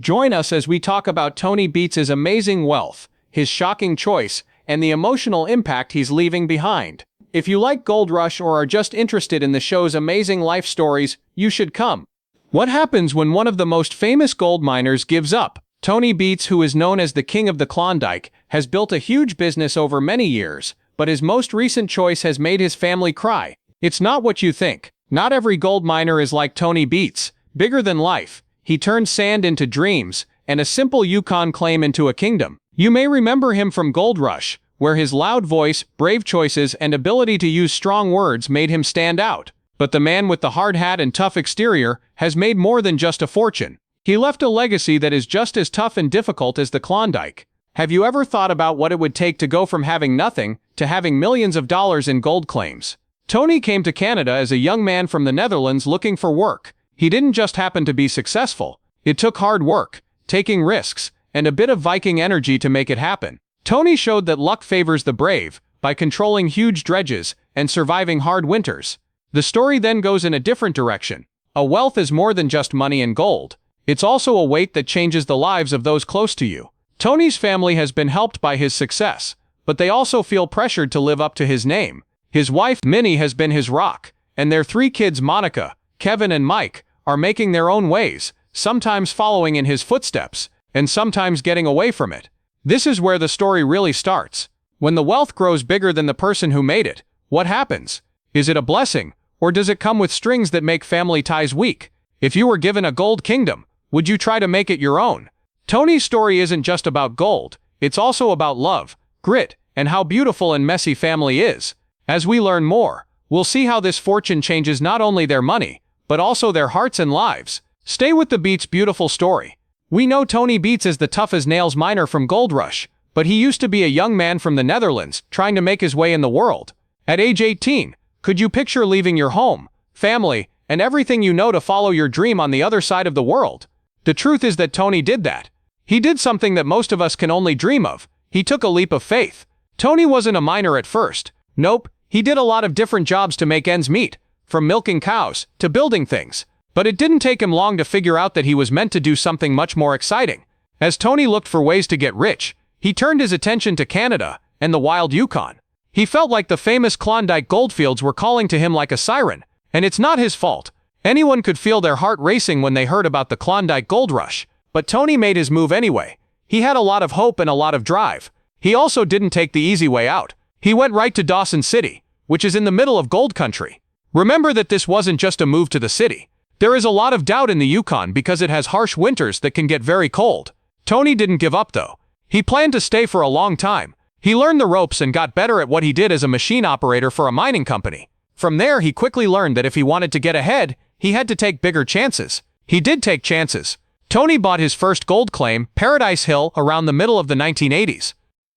Join us as we talk about Tony Beets' amazing wealth, his shocking choice, and the emotional impact he's leaving behind. If you like Gold Rush or are just interested in the show's amazing life stories, you should come. What happens when one of the most famous gold miners gives up? Tony Beets, who is known as the King of the Klondike, has built a huge business over many years, but his most recent choice has made his family cry. It's not what you think. Not every gold miner is like Tony Beets. Bigger than life, he turned sand into dreams, and a simple Yukon claim into a kingdom. You may remember him from Gold Rush, where his loud voice, brave choices, and ability to use strong words made him stand out. But the man with the hard hat and tough exterior has made more than just a fortune. He left a legacy that is just as tough and difficult as the Klondike. Have you ever thought about what it would take to go from having nothing to having millions of dollars in gold claims? Tony came to Canada as a young man from the Netherlands looking for work. He didn't just happen to be successful. It took hard work, taking risks, and a bit of Viking energy to make it happen. Tony showed that luck favors the brave by controlling huge dredges and surviving hard winters. The story then goes in a different direction. A wealth is more than just money and gold. It's also a weight that changes the lives of those close to you. Tony's family has been helped by his success, but they also feel pressured to live up to his name. His wife, Minnie, has been his rock, and their 3 kids, Monica, Kevin, and Mike, are making their own ways, sometimes following in his footsteps, and sometimes getting away from it. This is where the story really starts. When the wealth grows bigger than the person who made it, what happens? Is it a blessing, or does it come with strings that make family ties weak? If you were given a gold kingdom, would you try to make it your own? Tony's story isn't just about gold, it's also about love, grit, and how beautiful and messy family is. As we learn more, we'll see how this fortune changes not only their money, but also their hearts and lives. Stay with the Beets' beautiful story. We know Tony Beets as the tough-as-nails miner from Gold Rush, but he used to be a young man from the Netherlands trying to make his way in the world. At age 18, could you picture leaving your home, family, and everything you know to follow your dream on the other side of the world? The truth is that Tony did that. He did something that most of us can only dream of. He took a leap of faith. Tony wasn't a miner at first. Nope, he did a lot of different jobs to make ends meet, from milking cows to building things. But it didn't take him long to figure out that he was meant to do something much more exciting. As Tony looked for ways to get rich, he turned his attention to Canada and the wild Yukon. He felt like the famous Klondike goldfields were calling to him like a siren, and it's not his fault. Anyone could feel their heart racing when they heard about the Klondike Gold Rush, but Tony made his move anyway. He had a lot of hope and a lot of drive. He also didn't take the easy way out. He went right to Dawson City, which is in the middle of gold country. Remember that this wasn't just a move to the city. There is a lot of doubt in the Yukon because it has harsh winters that can get very cold. Tony didn't give up though. He planned to stay for a long time. He learned the ropes and got better at what he did as a machine operator for a mining company. From there, he quickly learned that if he wanted to get ahead, he had to take bigger chances. He did take chances. Tony bought his first gold claim, Paradise Hill, around the middle of the 1980s.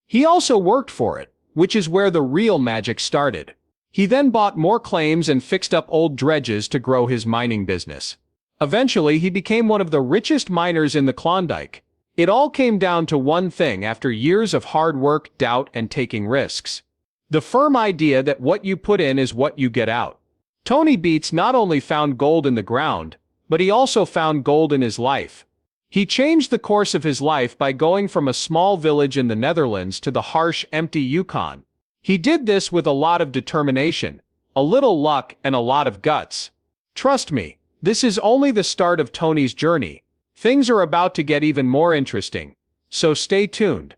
He also worked for it, which is where the real magic started. He then bought more claims and fixed up old dredges to grow his mining business. Eventually, he became one of the richest miners in the Klondike. It all came down to one thing after years of hard work, doubt, and taking risks. The firm idea that what you put in is what you get out. Tony Beets not only found gold in the ground, but he also found gold in his life. He changed the course of his life by going from a small village in the Netherlands to the harsh, empty Yukon. He did this with a lot of determination, a little luck, and a lot of guts. Trust me, this is only the start of Tony's journey. Things are about to get even more interesting, so stay tuned.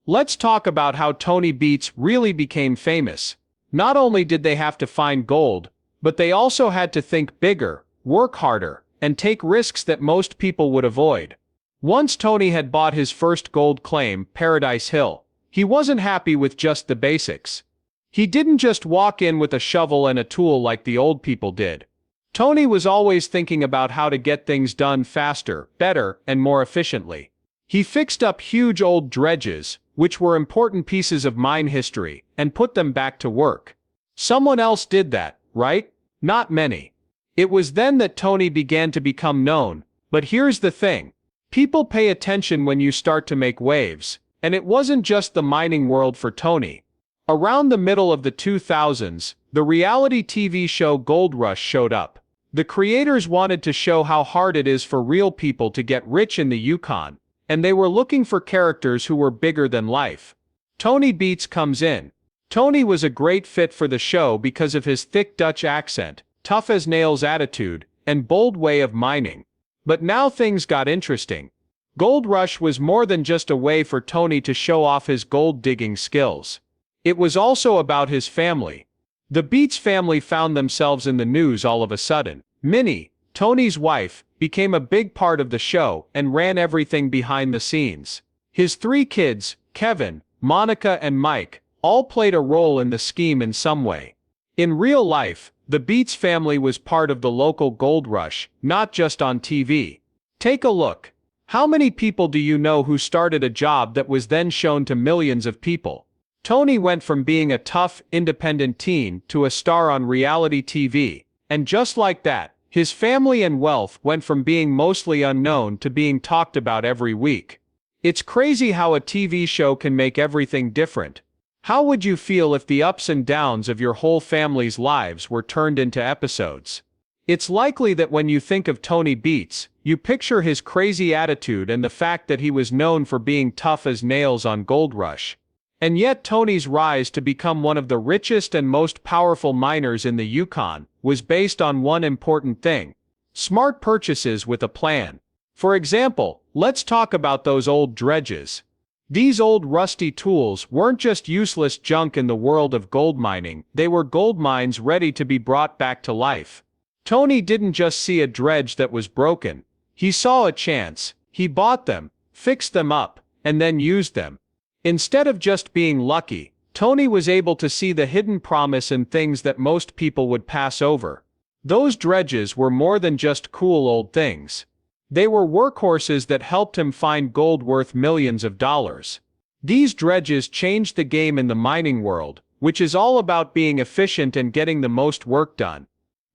Let's talk about how Tony Beets really became famous. Not only did they have to find gold, but they also had to think bigger, work harder, and take risks that most people would avoid. Once Tony had bought his first gold claim, Paradise Hill, he wasn't happy with just the basics. He didn't just walk in with a shovel and a tool like the old people did. Tony was always thinking about how to get things done faster, better, and more efficiently. He fixed up huge old dredges, which were important pieces of mine history, and put them back to work. Someone else did that, right? Not many. It was then that Tony began to become known, but here's the thing. People pay attention when you start to make waves, and it wasn't just the mining world for Tony. Around the middle of the 2000s, the reality TV show Gold Rush showed up. The creators wanted to show how hard it is for real people to get rich in the Yukon, and they were looking for characters who were bigger than life. Tony Beets comes in. Tony was a great fit for the show because of his thick Dutch accent, tough as nails attitude, and bold way of mining. But now things got interesting. Gold Rush was more than just a way for Tony to show off his gold-digging skills. It was also about his family. The Beets family found themselves in the news all of a sudden. Minnie, Tony's wife, became a big part of the show and ran everything behind the scenes. His 3 kids, Kevin, Monica and Mike, all played a role in the scheme in some way. In real life, the Beets family was part of the local gold rush, not just on TV. Take a look. How many people do you know who started a job that was then shown to millions of people? Tony went from being a tough, independent teen to a star on reality TV, and just like that, his family and wealth went from being mostly unknown to being talked about every week. It's crazy how a TV show can make everything different. How would you feel if the ups and downs of your whole family's lives were turned into episodes? It's likely that when you think of Tony Beets, you picture his crazy attitude and the fact that he was known for being tough as nails on Gold Rush. And yet Tony's rise to become one of the richest and most powerful miners in the Yukon was based on one important thing: smart purchases with a plan. For example, let's talk about those old dredges. These old rusty tools weren't just useless junk in the world of gold mining, they were gold mines ready to be brought back to life. Tony didn't just see a dredge that was broken. He saw a chance. He bought them, fixed them up, and then used them. Instead of just being lucky, Tony was able to see the hidden promise in things that most people would pass over. Those dredges were more than just cool old things. They were workhorses that helped him find gold worth millions of dollars. These dredges changed the game in the mining world, which is all about being efficient and getting the most work done.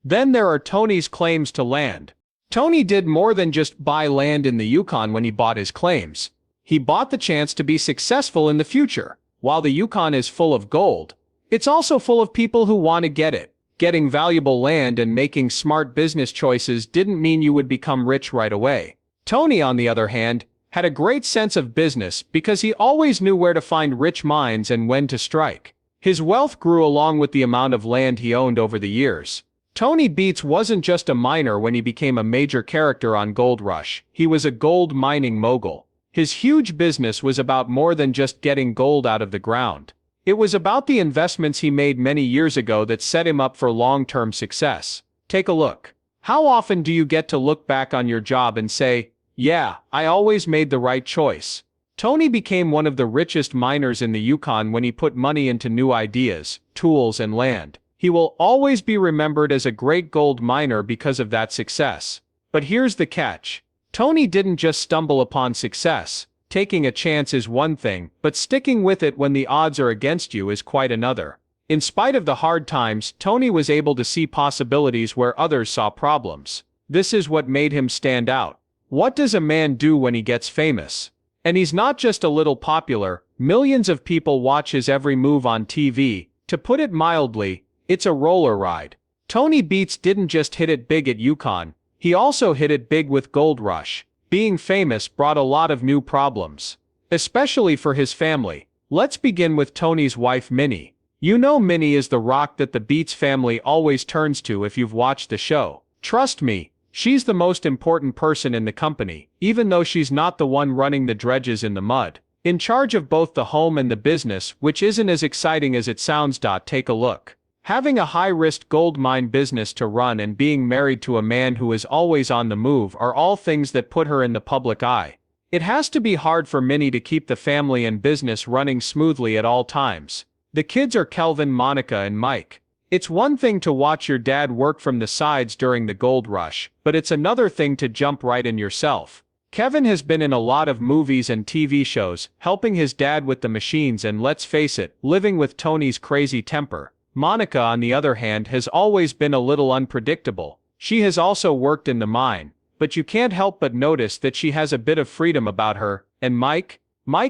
Then there are Tony's claims to land. Tony did more than just buy land in the Yukon when he bought his claims. He bought the chance to be successful in the future. While the Yukon is full of gold, it's also full of people who want to get it. Getting valuable land and making smart business choices didn't mean you would become rich right away. Tony, on the other hand, had a great sense of business because he always knew where to find rich mines and when to strike. His wealth grew along with the amount of land he owned over the years. Tony Beets wasn't just a miner when he became a major character on Gold Rush. He was a gold mining mogul. His huge business was about more than just getting gold out of the ground. It was about the investments he made many years ago that set him up for long-term success. Take a look. How often do you get to look back on your job and say, "Yeah, I always made the right choice"? Tony became one of the richest miners in the Yukon when he put money into new ideas, tools, and land. He will always be remembered as a great gold miner because of that success. But here's the catch. Tony didn't just stumble upon success. Taking a chance is one thing, but sticking with it when the odds are against you is quite another. In spite of the hard times, Tony was able to see possibilities where others saw problems. This is what made him stand out. What does a man do when he gets famous? And he's not just a little popular. Millions of people watch his every move on TV. To put it mildly, it's a roller ride. Tony Beets didn't just hit it big at Yukon. He also hit it big with Gold Rush. Being famous brought a lot of new problems, especially for his family. Let's begin with Tony's wife Minnie. You know Minnie is the rock that the Beets family always turns to if you've watched the show. Trust me, she's the most important person in the company, even though she's not the one running the dredges in the mud. In charge of both the home and the business, which isn't as exciting as it sounds. Take a look. Having a high-risk gold mine business to run and being married to a man who is always on the move are all things that put her in the public eye. It has to be hard for Minnie to keep the family and business running smoothly at all times. The kids are Kelvin, Monica, and Mike. It's one thing to watch your dad work from the sides during the gold rush, but it's another thing to jump right in yourself. Kevin has been in a lot of movies and TV shows, helping his dad with the machines and, let's face it, living with Tony's crazy temper. Monica, on the other hand, has always been a little unpredictable. She has also worked in the mine, but you can't help but notice that she has a bit of freedom about her. And Mike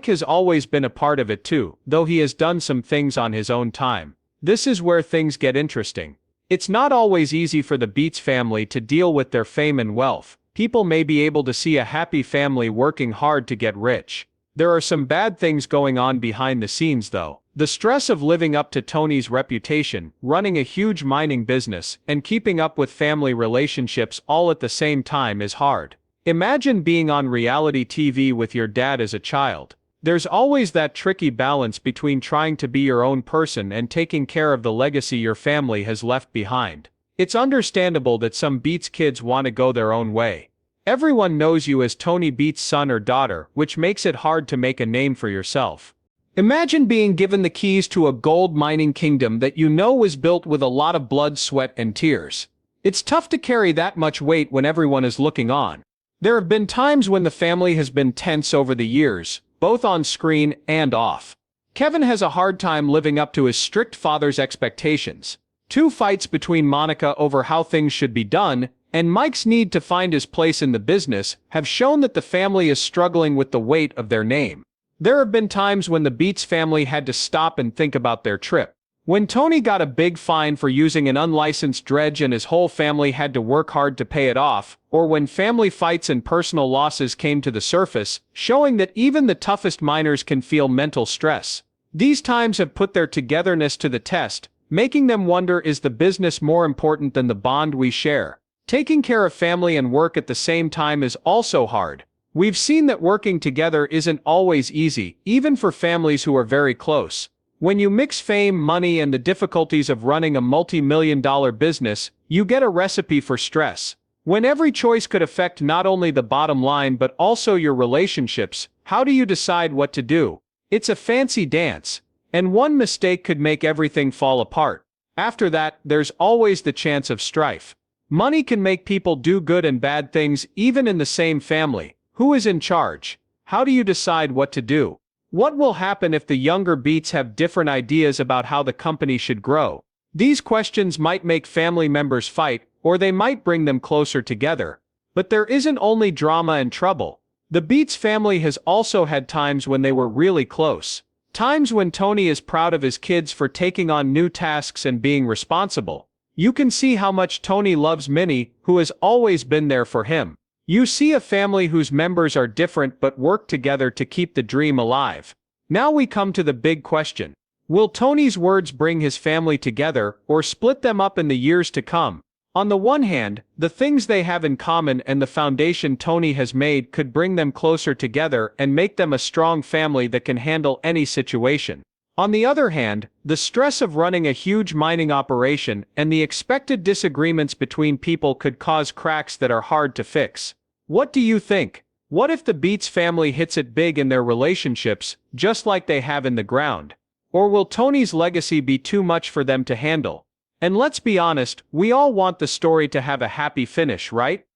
has always been a part of it too, though he has done some things on his own time. This is where things get interesting. It's not always easy for the Beets family to deal with their fame and wealth. People may be able to see a happy family working hard to get rich. There are some bad things going on behind the scenes though. The stress of living up to Tony's reputation, running a huge mining business, and keeping up with family relationships all at the same time is hard. Imagine being on reality TV with your dad as a child. There's always that tricky balance between trying to be your own person and taking care of the legacy your family has left behind. It's understandable that some Beets kids want to go their own way. Everyone knows you as Tony Beets' son or daughter, which makes it hard to make a name for yourself. Imagine being given the keys to a gold mining kingdom that you know was built with a lot of blood, sweat, and tears. It's tough to carry that much weight when everyone is looking on. There have been times when the family has been tense over the years, both on screen and off. Kevin has a hard time living up to his strict father's expectations. Two fights between Monica over how things should be done, and Mike's need to find his place in the business, have shown that the family is struggling with the weight of their name. There have been times when the Beets family had to stop and think about their trip. When Tony got a big fine for using an unlicensed dredge and his whole family had to work hard to pay it off, or when family fights and personal losses came to the surface, showing that even the toughest miners can feel mental stress. These times have put their togetherness to the test, making them wonder, is the business more important than the bond we share? Taking care of family and work at the same time is also hard. We've seen that working together isn't always easy, even for families who are very close. When you mix fame, money, and the difficulties of running a multi-million-dollar business, you get a recipe for stress. When every choice could affect not only the bottom line but also your relationships, how do you decide what to do? It's a fancy dance, and one mistake could make everything fall apart. After that, there's always the chance of strife. Money can make people do good and bad things even in the same family. Who is in charge? How do you decide what to do? What will happen if the younger Beets have different ideas about how the company should grow? These questions might make family members fight, or they might bring them closer together. But there isn't only drama and trouble. The Beets family has also had times when they were really close. Times when Tony is proud of his kids for taking on new tasks and being responsible. You can see how much Tony loves Minnie, who has always been there for him. You see a family whose members are different but work together to keep the dream alive. Now we come to the big question. Will Tony's words bring his family together, or split them up in the years to come? On the one hand, the things they have in common and the foundation Tony has made could bring them closer together and make them a strong family that can handle any situation. On the other hand, the stress of running a huge mining operation and the expected disagreements between people could cause cracks that are hard to fix. What do you think? What if the Beets family hits it big in their relationships, just like they have in the ground? Or will Tony's legacy be too much for them to handle? And let's be honest, we all want the story to have a happy finish, right?